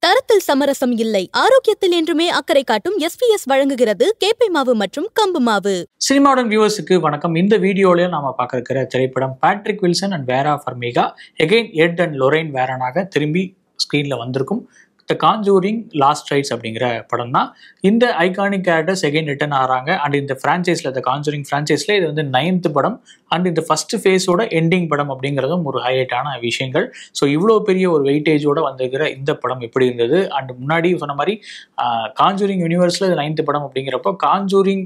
தரத்தில் சமரசம் இல்லை. ஆரோக்கியத்தில் என்றுமே அக்கறை காட்டும் SVS வழங்குகிறது கேப்பை மாவு மற்றும் கம்பு மாவு. சினிமாவுடன் வியூவர்ஸுக்கு வணக்கம். இந்த வீடியோல நாம பார்க்க இருக்கிற திரைப்படம் Patrick Wilson and Vera Farmiga again Ed and Lorraine வேரனாக திரும்பி ஸ்கிரீன்ல வந்திருக்கும் த கான்ஜூரிங் லாஸ்ட் ரைட்ஸ் அப்படிங்கிற படம் தான். இந்த ஐகானிக் கேரக்டர்ஸ் எகைன் ரிட்டர்ன் ஆகிறாங்க. அண்ட் இந்த ஃப்ரான்ச்சைஸில் த கான்ஜூரிங் ஃப்ரான்ச்சைஸில் இது வந்து 9th படம் அண்ட் இந்த ஃபர்ஸ்ட் ஃபேஸோட எண்டிங் படம் அப்படிங்கிறதும் ஒரு ஹைலைட்டான விஷயங்கள். ஸோ இவ்வளோ பெரிய ஒரு வெயிட்டேஜோட வந்திருக்கிற இந்த படம் எப்படி இருந்தது? அண்ட் முன்னாடி சொன்ன மாதிரி கான்ஜூரிங் யூனிவர்ஸில் இது 9th படம் அப்படிங்கிறப்போ கான்ஜூரிங்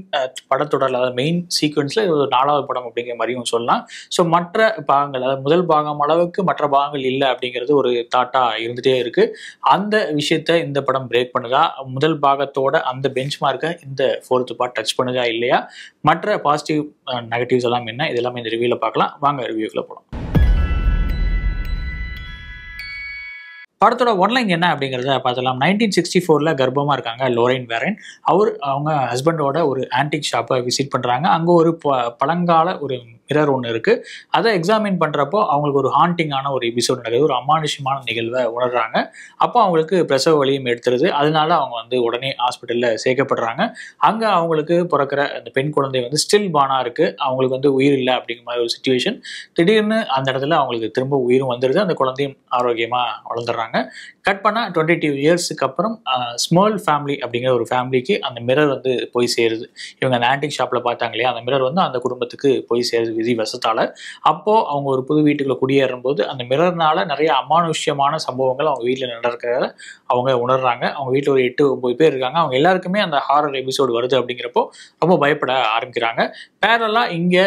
படத்தொடரில் அதாவது மெயின் சீக்வன்ஸில் இது ஒரு 4வது படம் அப்படிங்கிற மாதிரியும் சொல்லலாம். ஸோ மற்ற பாகங்கள் அதாவது முதல் பாகம் அளவுக்கு மற்ற பாகங்கள் இல்லை அப்படிங்கிறது ஒரு தாட்டாக இருந்துகிட்டே இருக்கு. அந்த விஷயத்த இந்த படம் பிரேக் பண்ணுதா? முதல் பாகத்தோட அந்த பெஞ்ச் மார்க்கை இந்த 4th பார்ட் டச் பண்ணுதா இல்லையா? மற்ற பாசிட்டிவ் நெகட்டிவ்ஸ் எல்லாம் என்ன? இதெல்லாம் இந்த ரிவ்யூல பார்க்கலாம். வாங்க ரிவ்யூக்குள்ள போகலாம். படத்தோட ஒன்லைன் என்ன அப்படிங்கிறத பார்த்தலாம். 1964 கர்ப்பமாக இருக்காங்க லொரைன் வேரன். அவங்க ஹஸ்பண்டோட ஒரு ஆன்டிக் ஷாப்பை விசிட் பண்ணுறாங்க. அங்கே ஒரு பழங்கால ஒரு மிரர் ஒன்று இருக்குது. அதை எக்ஸாமின் பண்ணுறப்போ அவங்களுக்கு ஒரு ஹாண்டிங்கான ஒரு எபிசோட் நடக்குது. ஒரு அமானுஷ்யமான நிகழ்வை உணர்றாங்க. அப்போ அவங்களுக்கு பிரசவ வலியும் எடுத்துருது. அதனால அவங்க வந்து உடனே ஹாஸ்பிட்டலில் சேர்க்கப்படுறாங்க. அங்கே அவங்களுக்கு பிறக்கிற அந்த பெண் குழந்தை வந்து ஸ்டில் பானாக இருக்குது. அவங்களுக்கு வந்து உயிர் இல்லை அப்படிங்கிற மாதிரி ஒரு சுச்சுவேஷன். திடீர்னு அந்த இடத்துல அவங்களுக்கு திரும்ப உயிரும் வந்துடுது. அந்த குழந்தையும் ஆரோக்கியமாக வளர்ந்துடுறாங்க. கட் பண்ணால் 22 இயர்ஸுக்கு அப்புறம் ஸ்மால் ஃபேமிலி அப்படிங்கிற ஒரு ஃபேமிலிக்கு அந்த மிரர் வந்து போய் சேருது. இவங்க அந்த ஆன்டிக் ஷாப்பில் பார்த்தாங்க இல்லையா, அந்த மிரர் வந்து அந்த குடும்பத்துக்கு போய் சேருது விதி வசத்தால். அப்போது அவங்க ஒரு புது வீட்டுக்குள்ள குடியேறும் போது அந்த மிரர்னால நிறைய அமானுஷ்யமான சம்பவங்கள் அவங்க வீட்டில் நடக்கிறத அவங்க உணர்றாங்க. அவங்க வீட்டில் ஒரு 8-9 பேர் இருக்காங்க. அவங்க எல்லாருக்குமே அந்த ஹாரர் எபிசோடு வருது அப்படிங்கிறப்போ ரொம்ப பயப்பட ஆரம்பிக்கிறாங்க. பேரலாக இங்கே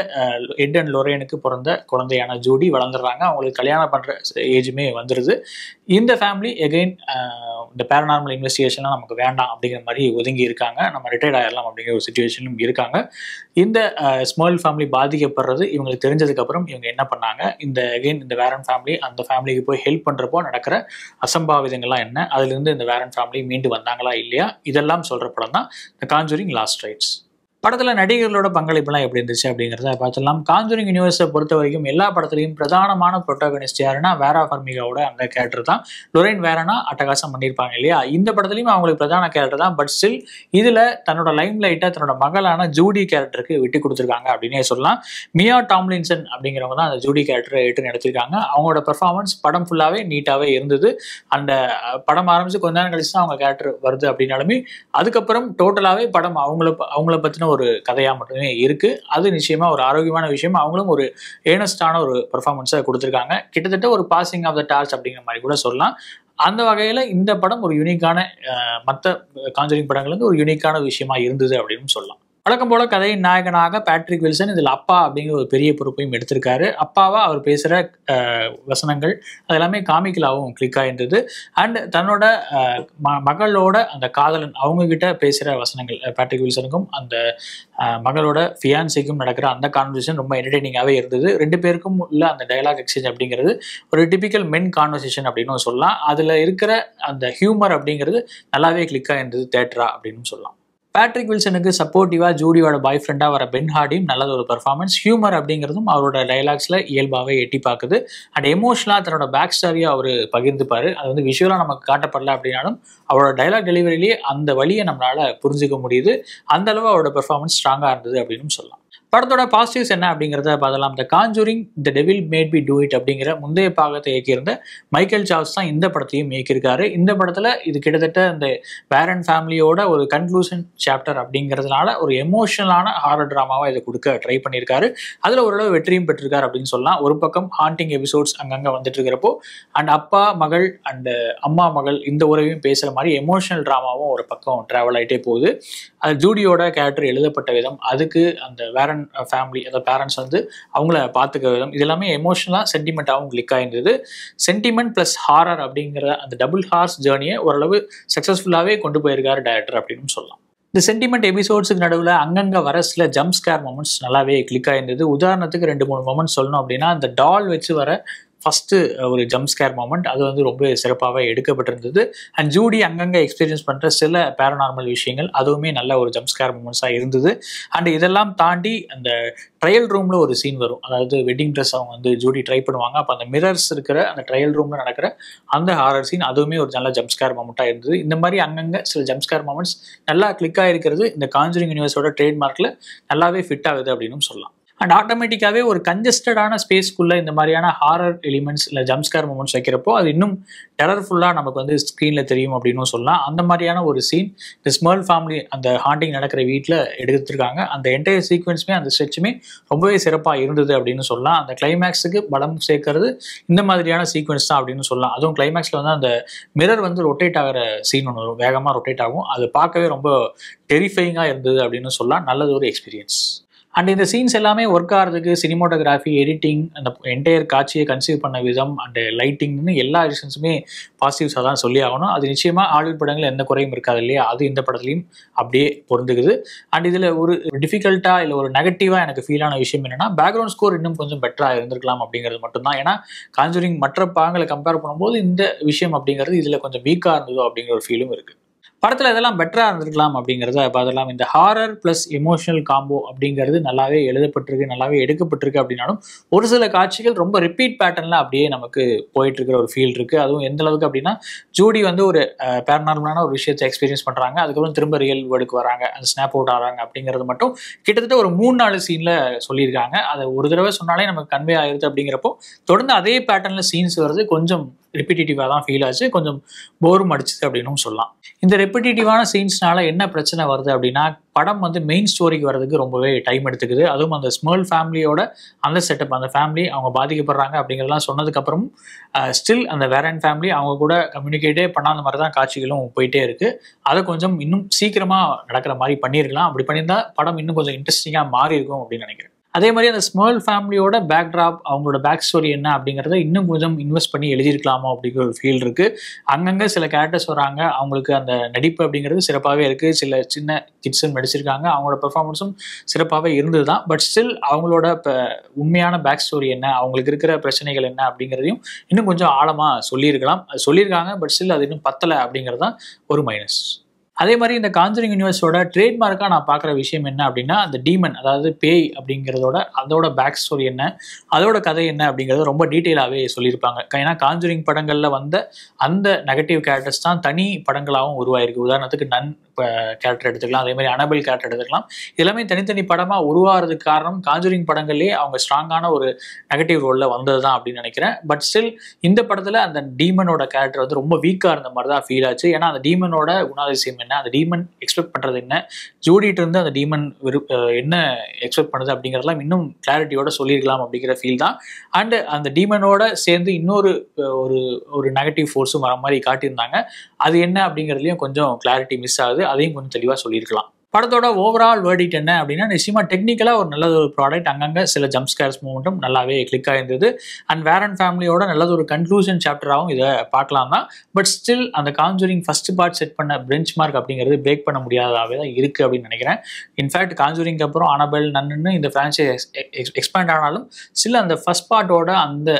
எட் அண்ட் லொரைனுக்கு பிறந்த குழந்தையான ஜூடி வளர்ந்துடுறாங்க. அவங்களுக்கு கல்யாணம் பண்ணுற ஏஜுமே வந்துடுது. இந்த ஃபேமிலி எகைன் இந்த பேரநார்மல் இன்வெஸ்டிகேஷன்லாம் நமக்கு வேண்டாம் அப்படிங்கிற மாதிரி ஒதுங்கி இருக்காங்க. நம்ம ரிட்டையர்ட் ஆயிடலாம் அப்படிங்கிற ஒரு சுச்சுவேஷனும் இருக்காங்க. இந்த ஸ்மால் ஃபேமிலி பாதிக்கப்படுறது இவங்களுக்கு தெரிஞ்சதுக்கப்புறம் இவங்க என்ன பண்ணாங்க? இந்த வேரன் ஃபேமிலி அந்த ஃபேமிலிக்கு போய் ஹெல்ப் பண்ணுறப்போ நடக்கிற அசம்பாவிதங்கள்லாம் என்ன? அதுலேருந்து இந்த வேரன் ஃபேமிலி மீண்டு வந்தாங்களா இல்லையா? இதெல்லாம் சொல்கிற படம் தான் த கான்ஜூரிங் லாஸ்ட் ரைட்ஸ். படத்தில் நடிகர்களோட பங்களிப்புலாம் எப்படி இருந்துச்சு அப்படிங்கிறத பார்த்துலாம். கான்ஜூரிங் யூனிவர்ஸை பொறுத்த வரைக்கும் எல்லா படத்துலையும் பிரதானமான ப்ரொட்டாகனிஸ்ட் யாருன்னா வேரா ஃபர்மிகாவோட அந்த கேரக்டர் தான். லொரைன் வேரனா அட்டகாசம் பண்ணியிருப்பாங்க இல்லையா? இந்த படத்துலையும் அவங்களுக்கு பிரதான கேரக்டர் தான். பட் ஸ்டில் இதில் தன்னோட லைம் லைட்டாக தன்னோட மகளான ஜூடி கேரக்டருக்கு விட்டு கொடுத்துருக்காங்க அப்படின்னே சொல்லலாம். மியா டாம்லின்சன் அப்படிங்கிறவங்க தான் அந்த ஜூடி கேரக்டரை எடுத்து நடிச்சிருக்காங்க. அவங்களோட பெர்ஃபார்மன்ஸ் படம் ஃபுல்லாகவே நீட்டாகவே இருந்தது. அந்த படம் ஆரம்பித்து கொஞ்ச நேரம் கழிச்சு தான் அவங்க கேரக்டர் வருது அப்படின்னாலுமே அதுக்கப்புறம் டோட்டலாகவே படம் அவங்கள பற்றின ஒரு கதையாக மட்டுமே இருக்கு. அது நிச்சயமா ஒரு ஆரோக்கியமான விஷயம். அவங்களும் ஒரு ஏர்னஸ்டான ஒரு பெர்ஃபார்மன்ஸை கொடுத்துருக்காங்க. கிட்டத்தட்ட ஒரு பாசிங் ஆஃப் த டார்ச் அப்படிங்கிற மாதிரி கூட சொல்லலாம். அந்த வகையில் இந்த படம் ஒரு யூனிக்கான மற்ற கான்ஜூரிங் படங்களுக்கு ஒரு யூனிக்கான விஷயமா இருந்தது அப்படின்னு சொல்லலாம். வழக்கம் போல கதையின் நாயகனாக பேட்ரிக் வில்சன் இதில் அப்பா அப்படிங்கிற ஒரு பெரிய பொறுப்பையும் எடுத்திருக்காரு. அப்பாவா அவர் பேசுகிற வசனங்கள் அது எல்லாமே காமிக்கலாகவும் கிளிக் ஆகிருந்தது. அண்ட் தன்னோட மகளோட அந்த காதலன் அவங்கக்கிட்ட பேசுகிற வசனங்கள் பேட்ரிக் வில்சனுக்கும் அந்த மகளோட ஃபியான்சிக்கும் நடக்கிற அந்த கான்வர்சேஷன் ரொம்ப என்டர்டெய்னிங்காகவே இருந்தது. 2 பேருக்கும் உள்ள அந்த டயலாக் எக்ஸ்சேஞ்ச் அப்படிங்கிறது ஒரு டிபிக்கல் மென் கான்வர்சேஷன் அப்படின்னு சொல்லலாம். அதில் இருக்கிற அந்த ஹியூமர் அப்படிங்கிறது நல்லாவே கிளிக் ஆகிருந்தது தேட்டரா அப்படின்னு சொல்லலாம். பேட்ரிக் வில்சனுக்கு சப்போர்ட்டிவாக ஜூடியோட பாய் ஃப்ரெண்டாக வர பென் ஹார்டியும் நல்ல ஒரு பெர்ஃபார்மன்ஸ். ஹியூமர் அப்படிங்கிறதும் அவரோட டைலாக்ஸில் இயல்பாகவே எட்டி பார்க்குது. அண்ட் எமோஷனலாக தன்னோட பேக் ஸ்டோரியை அவர் பகிர்ந்துப்பார். அது வந்து விஷுவலாக நமக்கு காட்டப்படல அப்படின்னாலும் அவரோட டைலாக் டெலிவரிலேயே அந்த வழியை நம்மளால் புரிஞ்சிக்க முடியுது. அந்த அளவு அவரோட பெர்ஃபார்மன்ஸ் ஸ்ட்ராங்காக இருந்தது அப்படின்னு சொல்லலாம். படத்தோட பாசிட்டிவ்ஸ் என்ன அப்படிங்கிறத பார்த்தலாம். The Conjuring the Devil made me do it அப்படிங்கிற முந்தைய பாகத்தை இயக்கியிருந்த மைக்கேல் சார்ல்ஸ் தான் இந்த படத்தையும் இயக்கியிருக்காரு. இந்த படத்தில் இது கிட்டத்தட்ட இந்த வேரன் ஃபேமிலியோட ஒரு கன்க்ளூஷன் சாப்டர் அப்படிங்கிறதுனால ஒரு எமோஷனலான ஹாரர் ட்ராமாவாக இதை கொடுக்க ட்ரை பண்ணியிருக்காரு. அதில் ஓரளவு வெற்றியும் பெற்றிருக்காரு அப்படின்னு சொல்லலாம். ஒரு பக்கம் ஹாண்டிங் எபிசோட்ஸ் அங்கங்கே வந்துட்டு இருக்கிறப்போ அண்ட் அப்பா மகள் அண்ட் அம்மா மகள் இந்த உறவையும் பேசுகிற மாதிரி எமோஷனல் ட்ராமாவும் ஒரு பக்கம் ட்ராவல் ஆகிட்டே போகுது. அது ஜூடியோட கேரக்டர் எழுதப்பட்ட விதம், அதுக்கு அந்த வேரன் ஃபேமிலி அந்த பேரண்ட்ஸ் வந்து அவங்கள பார்த்துக்க விதம், இது எல்லாமே எமோஷனலாக சென்டிமெண்ட்டாகவும் கிளிக் ஆகிருந்தது. சென்டிமெண்ட் ப்ளஸ் ஹாரர் அப்படிங்கிற அந்த டபுள் ஹார்ஸ் ஜேர்னியை ஓரளவு சக்ஸஸ்ஃபுல்லாகவே கொண்டு போயிருக்காரு டைரக்டர் அப்படின்னு சொல்லலாம். இந்த சென்டிமெண்ட் எபிசோட்ஸுக்கு நடுவில் அங்கங்கே வர சில ஜம்ப் ஸ்கேர் மொமெண்ட்ஸ் நல்லாவே கிளிக் ஆகிருந்தது. உதாரணத்துக்கு 2-3 மொமெண்ட்ஸ் சொல்லணும் அப்படின்னா, அந்த டால் வச்சு வர ஃபர்ஸ்ட் ஒரு ஜம்ப் ஸ்கேர் மொமெண்ட் அது வந்து ரொம்ப சிறப்பாகவே எடுக்கப்பட்டிருந்தது. அண்ட் ஜூடி அங்கங்கே எக்ஸ்பீரியன்ஸ் பண்ணுற சில பேரநார்மல் விஷயங்கள் அதுவுமே நல்ல ஒரு ஜம்ப் ஸ்கேர் மொமெண்ட்ஸாக இருந்தது. அண்ட் இதெல்லாம் தாண்டி அந்த ட்ரையல் ரூமில் ஒரு சீன் வரும். அதாவது வெட்டிங் ட்ரெஸ் அவங்க வந்து ஜூடி ட்ரை பண்ணுவாங்க. அப்போ அந்த மிரர்ஸ் இருக்கிற அந்த ட்ரையல் ரூமில் நடக்கிற அந்த ஹாரர் சீன் அதுவுமே ஒரு நல்ல ஜம்ப் ஸ்கேர் மொமெண்ட்டாக இருந்தது. இந்த மாதிரி அங்கங்கே சில ஜம்ப் ஸ்கேர் மொமெண்ட்ஸ் நல்லா கிளிக் ஆகிருக்கிறது இந்த கான்ஜூரிங் யூனிவர்ஸோட ட்ரேட்மார்க்கில் நல்லாவே ஃபிட் ஆகுது அப்படின்னு சொல்லலாம். அண்ட் ஆட்டோமேட்டிக்காகவே ஒரு கன்ஜஸ்டடான ஸ்பேஸ்க்குள்ளே இந்த மாதிரியான ஹாரர் எலிமெண்ட்ஸ் இல்லை ஜம்ப் ஸ்கேர் மொமெண்ட்ஸ் வைக்கிறப்போ அது இன்னும் டெரர்ஃபுல்லாக நமக்கு வந்து ஸ்க்ரீனில் தெரியும் அப்படின்னு சொல்லலாம். அந்த மாதிரியான ஒரு சீன் இந்த ஸ்மெர்ல் ஃபேமிலி அந்த ஹாண்டிங் நடக்கிற வீட்டில் எடுத்துருக்காங்க. அந்த என்டையர் சீக்வன்ஸுமே அந்த ஸ்ட்ரெச்சுமே ரொம்பவே சிறப்பாக இருந்தது அப்படின்னு சொல்லலாம். அந்த கிளைமேக்ஸுக்கு பலம் சேர்க்கறது இந்த மாதிரியான சீக்வன்ஸ் தான் அப்படின்னு சொல்லலாம். அதுவும் கிளைமேக்ஸில் வந்து அந்த மிரர் வந்து ரொட்டேட் ஆகிற சீன் ஒன்று வரும், வேகமாக ரொட்டேட் ஆகும். அது பார்க்கவே ரொம்ப டெரிஃபைங்காக இருந்தது அப்படின்னு சொல்லலாம். நல்லது ஒரு எக்ஸ்பீரியன்ஸ். அண்ட் இந்த சீன்ஸ் எல்லாமே ஒர்க் ஆகிறதுக்கு சினிமோட்டோகிராஃபி, எடிட்டிங், அந்த என்டையர் காட்சியை கன்சீவ் பண்ண விதம் அண்ட் லைட்டிங்னு எல்லா விஷயன்ஸுமே பாசிட்டிவ்ஸாக தான் சொல்லி ஆகணும். அது நிச்சயமாக ஹாலிவுட் படங்கள் எந்த குறையும் இருக்காது இல்லையா, அது இந்த படத்துலையும் அப்படியே பொருந்துக்குது. அண்ட் இதில் ஒரு டிஃபிகல்ட்டாக இல்லை ஒரு நெகட்டிவாக எனக்கு ஃபீல் ஆன விஷயம் என்னென்னா பேக்ரவுண்ட் ஸ்கோர் இன்னும் கொஞ்சம் பெட்டராக இருந்திருக்கலாம் அப்படிங்கிறது மட்டும்தான். ஏன்னா கான்ஜூரிங் மற்ற பாகங்களை கம்பேர் பண்ணும்போது இந்த விஷயம் அப்படிங்கிறது இதில் கொஞ்சம் வீக்காக இருந்ததோ அப்படிங்கிற ஒரு ஃபீலும் இருக்குது. படத்தில் இதெல்லாம் பெட்டராக இருந்திருக்கலாம் அப்படிங்கிறத பார்த்துலாம். இந்த ஹாரர் ப்ளஸ் எமோஷனல் காம்போ அப்படிங்கிறது நல்லாவே எழுதப்பட்டிருக்கு, நல்லாவே எடுக்கப்பட்டிருக்கு. அப்படின்னாலும் ஒரு சில காட்சிகள் ரொம்ப ரிப்பீட் பேட்டர்னில் அப்படியே நமக்கு போயிட்டு இருக்கிற ஒரு ஃபீல் இருக்குது. அதுவும் எந்த அளவுக்கு அப்படின்னா ஜூடி வந்து ஒரு பேரநார்மலான ஒரு விஷயத்தை எக்ஸ்பீரியன்ஸ் பண்ணுறாங்க, அதுக்கப்புறம் திரும்ப ரியல் வேர்டுக்கு வராங்க, அந்த ஸ்னாப் அவுட் ஆகிறாங்க அப்படிங்கிறது மட்டும் கிட்டத்தட்ட ஒரு 3-4 சீனில் சொல்லியிருக்காங்க. அதை ஒரு தடவை சொன்னாலே நமக்கு கன்வே ஆகிருது. அப்படிங்கிறப்போ தொடர்ந்து அதே பேட்டர்னில் சீன்ஸ் வருது, கொஞ்சம் ரிப்பீட்டேட்டிவாக தான் ஃபீல் ஆச்சு, கொஞ்சம் போரும் அடிச்சுது அப்படின்னு சொல்லலாம். இந்த ரெப்பிட்டேட்டிவான சீன்ஸ்னால என்ன பிரச்சனை வருது அப்படின்னா படம் வந்து மெயின் ஸ்டோரிக்கு வர்றதுக்கு ரொம்பவே டைம் எடுத்துக்குது. அதுவும் அந்த ஸ்மெர்ல் ஃபேமிலியோட அந்த செட்டப், அந்த ஃபேமிலி அவங்க பாதிக்கப்படுறாங்க அப்படிங்கிறதெல்லாம் சொன்னதுக்கப்புறமும் ஸ்டில் அந்த வேரன் ஃபேமிலி அவங்க கூட கம்யூனிகேட்டே பண்ணாத மாதிரி தான் காட்சிகளும் போயிட்டே இருக்குது. அதை கொஞ்சம் இன்னும் சீக்கிரமாக நடக்கிற மாதிரி பண்ணியிருக்கலாம். அப்படி பண்ணியிருந்தா படம் இன்னும் கொஞ்சம் இன்ட்ரெஸ்டிங்காக மாறி இருக்கும் அப்படின்னு நினைக்கிறேன். அதே மாதிரி அந்த ஸ்மெர்ல் ஃபேமிலியோட பேக்ட்ராப், அவங்களோட பேக் ஸ்டோரி என்ன அப்படிங்கிறத இன்னும் கொஞ்சம் இன்வெஸ்ட் பண்ணி எழுதியிருக்கலாமோ அப்படிங்கிற ஒரு ஃபீல் இருக்குது. அங்கங்கே சில கேரக்டர்ஸ் வராங்க, அவங்களுக்கு அந்த நடிப்பு அப்படிங்கிறது சிறப்பாகவே இருக்குது. சில சின்ன கிட்ஸும் நடிச்சிருக்காங்க, அவங்களோட பெர்ஃபார்மன்ஸும் சிறப்பாகவே இருந்தது தான். பட் ஸ்டில் அவங்களோட உண்மையான பேக் ஸ்டோரி என்ன, அவங்களுக்கு இருக்கிற பிரச்சனைகள் என்ன அப்படிங்கிறதையும் இன்னும் கொஞ்சம் ஆழமாக சொல்லியிருக்கலாம். அது சொல்லியிருக்காங்க, பட் ஸ்டில் அது இன்னும் பத்தலை அப்படிங்கிறது தான் ஒரு மைனஸ். அதே மாதிரி இந்த கான்ஜூரிங் யூனிவர்ஸோட ட்ரேட்மார்க்காக நான் பார்க்குற விஷயம் என்ன அப்படின்னா அந்த டீமன், அதாவது பேய் அப்படிங்கிறதோட அதோட பேக் ஸ்டோரி என்ன, அதோட கதை என்ன அப்படிங்கிறத ரொம்ப டீட்டெயிலாகவே சொல்லியிருப்பாங்க. ஏன்னா கான்ஜூரிங் படங்களில் வந்த அந்த நெகட்டிவ் கேரக்டர்ஸ் தான் தனி படங்களாகவும் உருவாயிருக்கு. உதாரணத்துக்கு நன் கேரக்டர் எடுத்துக்கலாம், அதே மாதிரி அனபெல் கேரக்டர் எடுத்துக்கலாம். எல்லாமே தனித்தனி படமாக உருவாகிறதுக்கு காரணம் கான்ஜூரிங் படங்கள்லேயே அவங்க ஸ்ட்ராங்கான ஒரு நெகட்டிவ் ரோலில் வந்தது தான் அப்படின்னு நினைக்கிறேன். பட் ஸ்டில் இந்த படத்தில் அந்த டீமனோட கேரக்டர் வந்து ரொம்ப வீக்காக இருந்த மாதிரி தான் ஃபீல் ஆச்சு. ஏன்னா அந்த டீமனோட குணாதிசயம் என்ன, அந்த டீமன் எக்ஸ்பெக்ட் பண்ணுறது என்ன, ஜூடிட்டு இருந்து அந்த டீமன் என்ன எக்ஸ்பெக்ட் பண்ணுது அப்படிங்கிறதெல்லாம் இன்னும் கிளாரிட்டியோட சொல்லியிருக்கலாம் அப்படிங்கிற ஃபீல் தான். அண்டு அந்த டீமனோட சேர்ந்து இன்னொரு ஒரு நெகட்டிவ் ஃபோர்ஸும் வர மாதிரி காட்டியிருந்தாங்க. அது என்ன அப்படிங்கிறதுலையும் கொஞ்சம் கிளாரிட்டி மிஸ் ஆகுது, அதையும் கொஞ்சம் தெளிவாக சொல்லியிருக்கலாம். படத்தோட ஓவரால் வேர்டிட் என்ன அப்படின்னா நிச்சயமாக டெக்னிக்கலாக ஒரு நல்லது ஒரு ப்ராடக்ட். அங்கங்கே சில ஜம்ப் ஸ்கேர்ஸ் மூமெண்ட்டும் நல்லாவே கிளிக் ஆயிருந்தது. அண்ட் வேரன் ஃபேமிலியோட நல்லது ஒரு கன்க்ளூஷன் சாப்டராகவும் இதை பார்க்கலாம் தான். பட் ஸ்டில் அந்த கான்ஜூரிங் ஃபர்ஸ்ட் பார்ட் செட் பண்ண பெஞ்ச் மார்க் அப்படிங்கிறது பிரேக் பண்ண முடியாததாகவே தான் இருக்குது அப்படின்னு நினைக்கிறேன். இன்ஃபேக்ட் கான்ஜூரிங்க்கு அப்புறம் அனபெல், நன்னு இந்த ஃப்ரான்ச்சைஸ் எக்ஸ்பேண்ட் ஆனாலும் ஸ்டில் அந்த ஃபர்ஸ்ட் பார்ட்டோட அந்த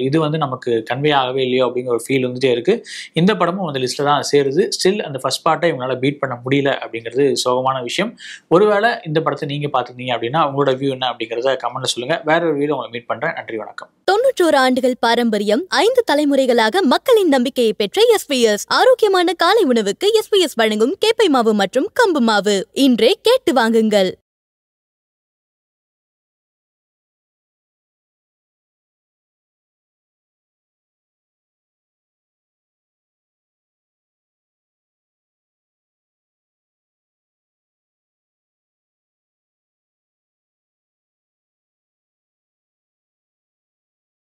இது வந்து நமக்கு கன்வே ஆகவே இல்லையோ அப்படிங்கிற ஒரு ஃபீல் வந்துட்டே இருக்குது. இந்த படமும் அந்த லிஸ்ட்டில் தான் சேருது. ஸ்டில் அந்த ஃபர்ஸ்ட் பார்ட்டை இவங்களால் பீட் பண்ண முடியல அப்படிங்கிறது சோகமான விஷயம். ஒருவேளை இந்த படத்தை நீங்க பார்த்துருந்தீங்க அப்படின்னா உங்களோட வியூ என்ன அப்படிங்கறத கமெண்ட்ல சொல்லுங்க. வேற ஒரு வீடியோ உங்களை மீட் பண்றேன். நன்றி, வணக்கம். 91 ஆண்டுகள் பாரம்பரியம், 5 தலைமுறைகளாக மக்களின் நம்பிக்கையை பெற்ற எஸ்பிஎஸ். ஆரோக்கியமான காலை உணவுக்கு எஸ்பிஎஸ் வழங்கும் கேப்பை மாவு மற்றும் கம்பு மாவு. இன்றே கேட்டு வாங்குங்கள்.